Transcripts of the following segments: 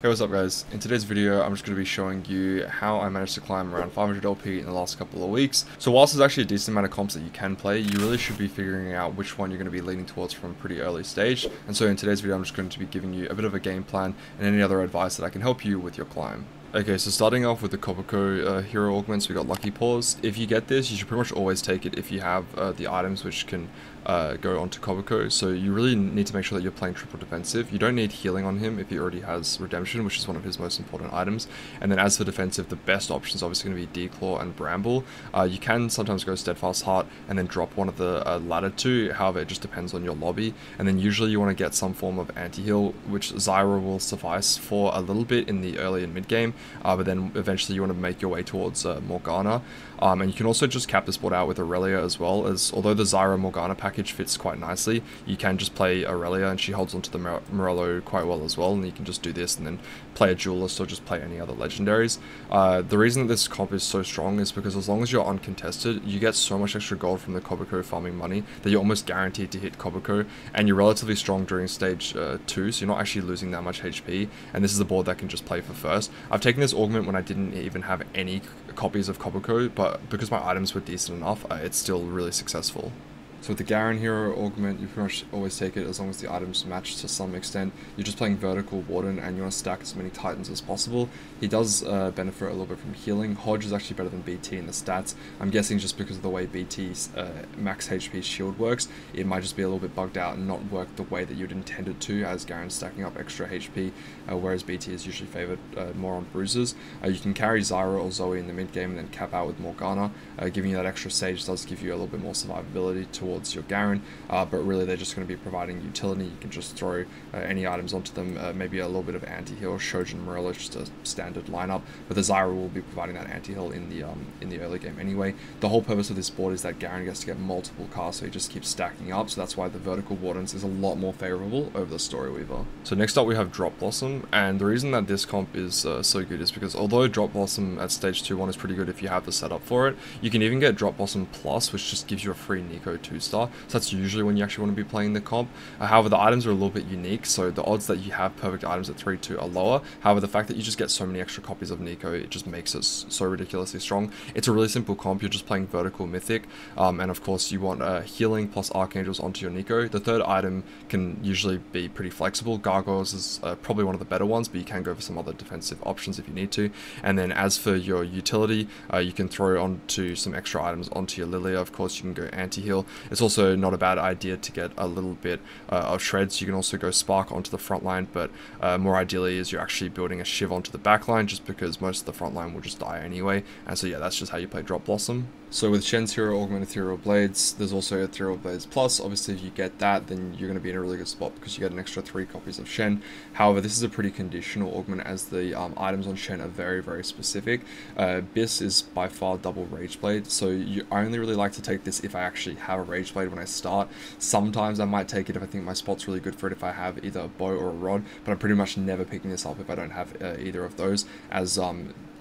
Hey, what's up guys? In today's video I'm just going to be showing you how I managed to climb around 500 LP in the last couple of weeks. So whilst there's actually a decent amount of comps that you can play, you really should be figuring out which one you're going to be leaning towards from a pretty early stage. And so in today's video I'm just going to be giving you a bit of a game plan and any other advice that I can help you with your climb. Okay, so starting off with the Kobuko hero augments, we got Lucky Paws. If you get this, you should pretty much always take it if you have the items which can go onto Kobuko. So you really need to make sure that you're playing triple defensive. You don't need healing on him if he already has redemption, which is one of his most important items. And then as for defensive, the best option is obviously going to be Declaw and Bramble. You can sometimes go Steadfast Heart and then drop one of the latter two. However, it just depends on your lobby. And then usually you want to get some form of anti-heal, which Zyra will suffice for a little bit in the early and mid game. But then eventually you want to make your way towards Morgana. And you can also just cap this board out with Aurelia as well, as although the Zyra Morgana package fits quite nicely, you can just play Aurelia and she holds onto the Morello quite well as well, and you can just do this and then play a Duelist or just play any other legendaries. The reason that this comp is so strong is because as long as you're uncontested, you get so much extra gold from the Kobuko farming money that you're almost guaranteed to hit Kobuko, and you're relatively strong during stage 2, so you're not actually losing that much HP, and this is a board that can just play for first. I've taken this augment when I didn't even have any copies of Kobuko, but because my items were decent enough, it's still really successful. So with the Garen hero augment, you pretty much always take it as long as the items match to some extent. You're just playing vertical warden and you want to stack as many titans as possible. He does benefit a little bit from healing. Hodge is actually better than BT in the stats. I'm guessing just because of the way BT's max HP shield works, it might just be a little bit bugged out and not work the way that you'd intend it to, as Garen's stacking up extra HP, whereas BT is usually favored more on bruises. You can carry Zyra or Zoe in the mid game and then cap out with Morgana. Giving you that extra sage does give you a little bit more survivability towards your Garen, but really they're just going to be providing utility. You can just throw any items onto them, maybe a little bit of anti-heal, Shojin Morello, just a standard lineup, but the Zyra will be providing that anti-heal in the early game anyway. The whole purpose of this board is that Garen gets to get multiple casts, so he just keeps stacking up, so that's why the vertical wardens is a lot more favorable over the Story Weaver. So next up we have Drop Blossom, and the reason that this comp is so good is because although Drop Blossom at stage 2-1 is pretty good if you have the setup for it, you can even get Drop Blossom Plus, which just gives you a free Neeko 2-star, so that's usually when you actually want to be playing the comp. However, the items are a little bit unique, so the odds that you have perfect items at 3-2 are lower. However, the fact that you just get so many extra copies of Neeko, it just makes it so ridiculously strong. It's a really simple comp. You're just playing vertical mythic, and of course you want healing plus archangels onto your Neeko. The third item can usually be pretty flexible. Gargoyles is probably one of the better ones, but you can go for some other defensive options if you need to. And then as for your utility, you can throw onto some extra items onto your Lillia. Of course, you can go anti-heal. It's also not a bad idea to get a little bit of shreds. You can also go spark onto the front line, but more ideally is you're actually building a shiv onto the back line, just because most of the front line will just die anyway. And so yeah, that's just how you play Drop Blossom. So with Shen's hero augment Ethereal Blades, there's also Ethereal Blades Plus. Obviously if you get that, then you're going to be in a really good spot because you get an extra 3 copies of Shen. However, this is a pretty conditional augment, as the items on Shen are very, very specific. Biss is by far double Rage Blade, so I only really like to take this if I actually have a Rage Blade when I start. Sometimes I might take it if I think my spot's really good for it, if I have either a bow or a rod, but I'm pretty much never picking this up if I don't have either of those, as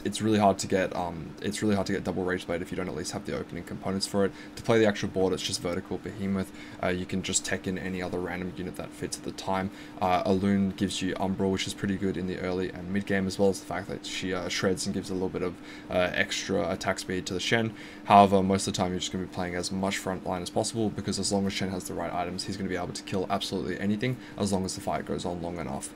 it's really hard to get double Rage Blade if you don't at least have the opening components for it. To play the actual board, it's just vertical behemoth. You can just tech in any other random unit that fits at the time. Alune gives you Umbral, which is pretty good in the early and mid game, as well as the fact that she shreds and gives a little bit of extra attack speed to the Shen. However, most of the time you're just going to be playing as much front line as possible, because as long as Shen has the right items, he's going to be able to kill absolutely anything as long as the fight goes on long enough.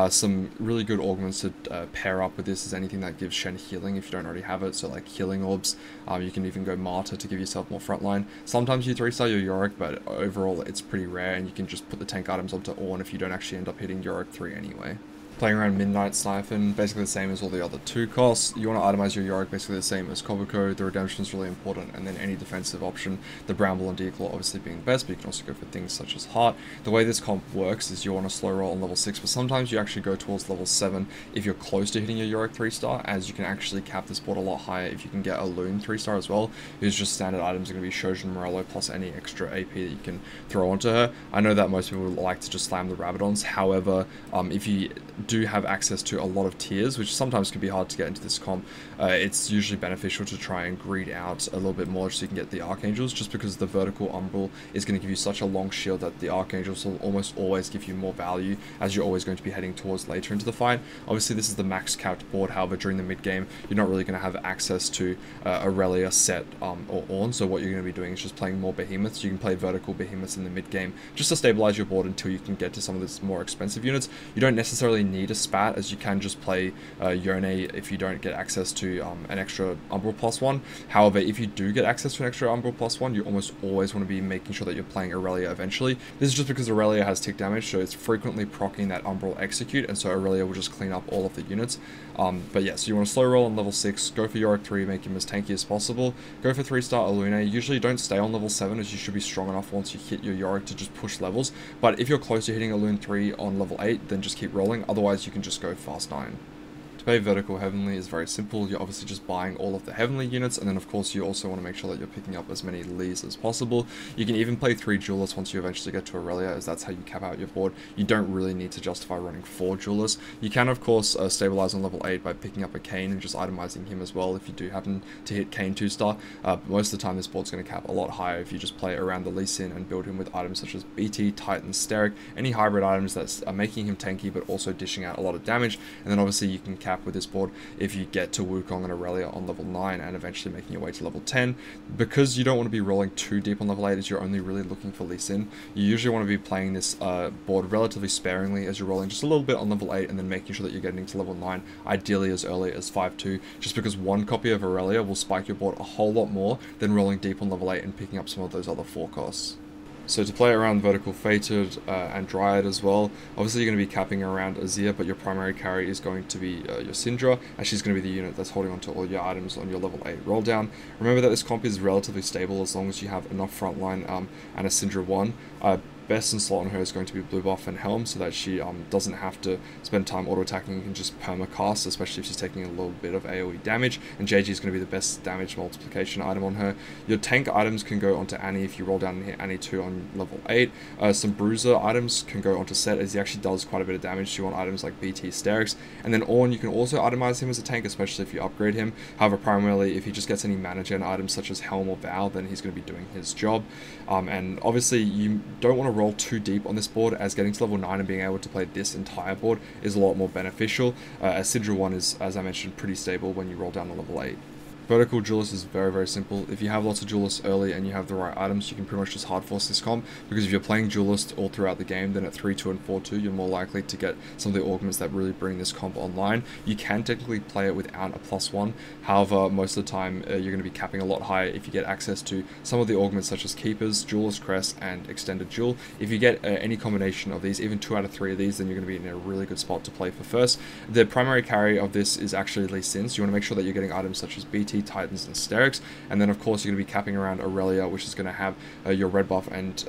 Some really good augments to pair up with this is anything that gives Shen healing if you don't already have it, so like healing orbs. You can even go Martyr to give yourself more frontline. Sometimes you 3-star your Yorick, but overall it's pretty rare, and you can just put the tank items onto Ornn if you don't actually end up hitting Yorick 3 anyway. Playing around Midnight Siphon, basically the same as all the other 2 costs. You want to itemize your Yorick basically the same as Kobuko. The redemption is really important, and then any defensive option, the Bramble and Declaw obviously being the best, but you can also go for things such as Heart. The way this comp works is you want to slow roll on level 6, but sometimes you actually go towards level 7 if you're close to hitting your Yorick 3-star, as you can actually cap this board a lot higher if you can get a Alune 3-star as well, whose just standard items are going to be Shojin Morello plus any extra AP that you can throw onto her. I know that most people like to just slam the Rabadons, however, if you do have access to a lot of tiers, which sometimes can be hard to get into this comp, it's usually beneficial to try and greed out a little bit more so you can get the Archangels, just because the vertical umbral is going to give you such a long shield that the Archangels will almost always give you more value, as you're always going to be heading towards later into the fight. Obviously this is the max capped board, however during the mid game you're not really going to have access to Aurelia, Set, or Ornn, so what you're going to be doing is just playing more behemoths. You can play vertical behemoths in the mid game just to stabilize your board until you can get to some of these more expensive units. You don't necessarily need a spat, as you can just play Yone if you don't get access to an extra umbral +1. However, if you do get access to an extra umbral +1, you almost always want to be making sure that you're playing Aurelia eventually. This is just because Aurelia has tick damage, so it's frequently proccing that umbral execute, and so Aurelia will just clean up all of the units. But yeah, so you want to slow roll on level 6, go for Yorick 3, make him as tanky as possible, go for 3-star Alune. Usually don't stay on level 7, as you should be strong enough once you hit your Yorick to just push levels, but if you're close to hitting Alune 3 on level 8, then just keep rolling, otherwise you can just go fast 9. To play Vertical Heavenly is very simple. You're obviously just buying all of the Heavenly units, and then of course you also want to make sure that you're picking up as many Lees as possible. You can even play 3 Duelists once you eventually get to Aurelia, as that's how you cap out your board. You don't really need to justify running 4 Duelists. You can of course stabilize on level 8 by picking up a Kayn and just itemizing him as well if you do happen to hit Kayn 2-star. Most of the time this board's going to cap a lot higher if you just play around the Lee Sin and build him with items such as BT, Titan, Steric, any hybrid items that are making him tanky but also dishing out a lot of damage. And then obviously you can cap with this board if you get to Wukong and Aurelia on level 9 and eventually making your way to level 10. Because you don't want to be rolling too deep on level 8 as you're only really looking for Lee Sin, you usually want to be playing this board relatively sparingly as you're rolling just a little bit on level 8 and then making sure that you're getting to level 9, ideally as early as 5-2, just because one copy of Aurelia will spike your board a whole lot more than rolling deep on level 8 and picking up some of those other 4 costs. So to play around Vertical Fated and Dryad as well, obviously you're going to be capping around Azir, but your primary carry is going to be your Syndra, as she's going to be the unit that's holding onto all your items on your level 8 roll down. Remember that this comp is relatively stable as long as you have enough frontline and a Syndra 1. Best in slot on her is going to be blue buff and Helm, so that she doesn't have to spend time auto-attacking and can just perma-cast, especially if she's taking a little bit of AoE damage, and JG is going to be the best damage multiplication item on her. Your tank items can go onto Annie if you roll down and hit Annie 2 on level 8. Some bruiser items can go onto Set, as he actually does quite a bit of damage to on items like BT, Sterix, and then Ornn, you can also itemize him as a tank, especially if you upgrade him. However, primarily if he just gets any mana gen items such as Helm or Vow, then he's going to be doing his job. And obviously you don't want to roll too deep on this board, as getting to level 9 and being able to play this entire board is a lot more beneficial, as Syndra 1 is, as I mentioned, pretty stable when you roll down to level 8. Vertical Duelist is very, very simple. If you have lots of Duelists early and you have the right items, you can pretty much just hard force this comp, because if you're playing Duelist all throughout the game, then at 3-2 and 4-2, you're more likely to get some of the augments that really bring this comp online. You can technically play it without a +1, however, most of the time you're going to be capping a lot higher if you get access to some of the augments such as Keepers, Duelist Crest, and Extended Duel. If you get any combination of these, even 2 out of 3 of these, then you're going to be in a really good spot to play for first. The primary carry of this is actually Lee Sin, so you want to make sure that you're getting items such as BT, Titans, and Sterics, and then of course you're going to be capping around Aurelia, which is going to have your red buff and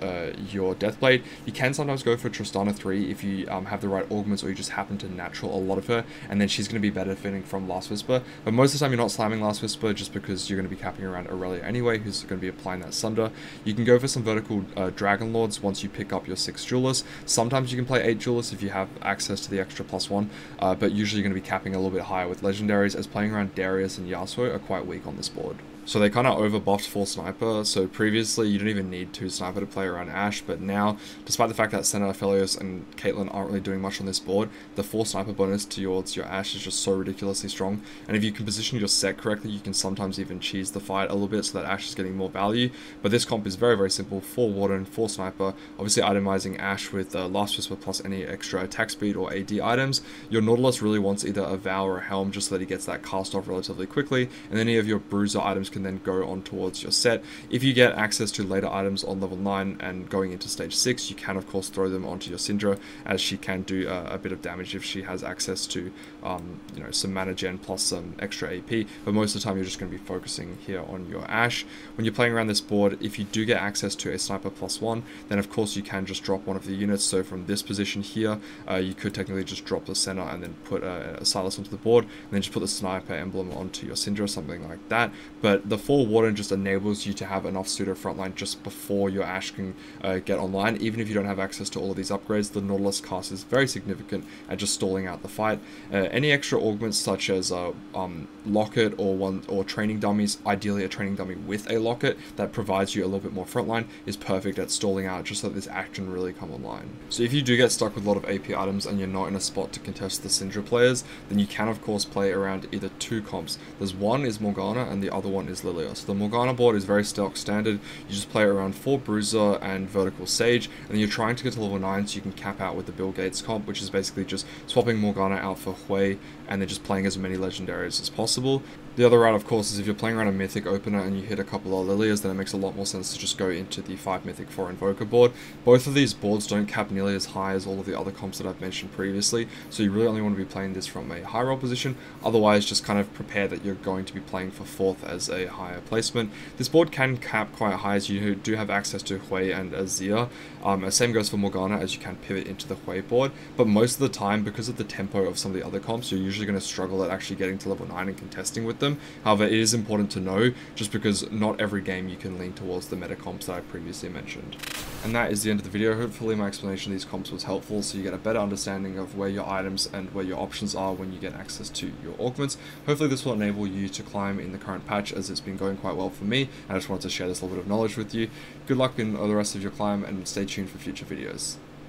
your Deathblade. You can sometimes go for Tristana 3 if you have the right augments, or you just happen to natural a lot of her, and then she's going to be benefiting from Last Whisper. But most of the time you're not slamming Last Whisper, just because you're going to be capping around Aurelia anyway, who's going to be applying that Sunder. You can go for some vertical Dragon Lords once you pick up your 6 Duelists. Sometimes you can play 8 Duelists if you have access to the extra +1, but usually you're going to be capping a little bit higher with legendaries, as playing around Darius and Yasuo are quite weak on this board. So they kind of overbuffed 4 Sniper, so previously you didn't even need 2 Sniper to play around Ashe, but now, despite the fact that Senna, Aphelios, and Caitlyn aren't really doing much on this board, the 4 Sniper bonus towards your Ashe is just so ridiculously strong, and if you can position your set correctly, you can sometimes even cheese the fight a little bit so that Ashe is getting more value. But this comp is very, very simple: 4 Warden, 4 Sniper, obviously itemizing Ashe with Last Whisper plus any extra attack speed or AD items. Your Nautilus really wants either a Vow or a Helm, just so that he gets that cast off relatively quickly, and any of your Bruiser items can then go on towards your set. If you get access to later items on level 9 and going into stage 6, you can of course throw them onto your Syndra, as she can do a bit of damage if she has access to you know, some mana gen plus some extra AP, but most of the time you're just going to be focusing here on your Ashe. When you're playing around this board, if you do get access to a Sniper +1, then of course you can just drop one of the units. So from this position here, you could technically just drop the center and then put a Silas onto the board, and then just put the Sniper emblem onto your Syndra, something like that. But the 4 Warden just enables you to have enough pseudo frontline just before your Ashe can get online. Even if you don't have access to all of these upgrades, the Nautilus cast is very significant at just stalling out the fight. Any extra augments such as Locket or training dummies, ideally a training dummy with a Locket that provides you a little bit more frontline, is perfect at stalling out just so that this act can really come online. So if you do get stuck with a lot of AP items and you're not in a spot to contest the Syndra players, then you can of course play around either 2 comps. There's one is Morgana and the other one is Lillia. So the Morgana board is very stock standard. You just play around 4 Bruiser and Vertical Sage, and then you're trying to get to level 9 so you can cap out with the Bill Gates comp, which is basically just swapping Morgana out for Hui and then just playing as many legendaries as possible. The other route, of course, is if you're playing around a Mythic opener and you hit a couple of Lillias, then it makes a lot more sense to just go into the 5 Mythic 4 Invoker board. Both of these boards don't cap nearly as high as all of the other comps that I've mentioned previously, so you really only want to be playing this from a high roll position. Otherwise, just kind of prepare that you're going to be playing for 4th as a higher placement. This board can cap quite high as you do have access to Hui and Azir. Same goes for Morgana, as you can pivot into the Hui board, but most of the time, because of the tempo of some of the other comps, you're usually going to struggle at actually getting to level 9 and contesting with them. However, it is important to know, just because not every game you can lean towards the meta comps that I previously mentioned. And that is the end of the video. Hopefully my explanation of these comps was helpful, so you get a better understanding of where your items and where your options are when you get access to your augments. Hopefully this will enable you to climb in the current patch, as it's been going quite well for me, and I just wanted to share this little bit of knowledge with you. Good luck in the rest of your climb, and stay tuned for future videos.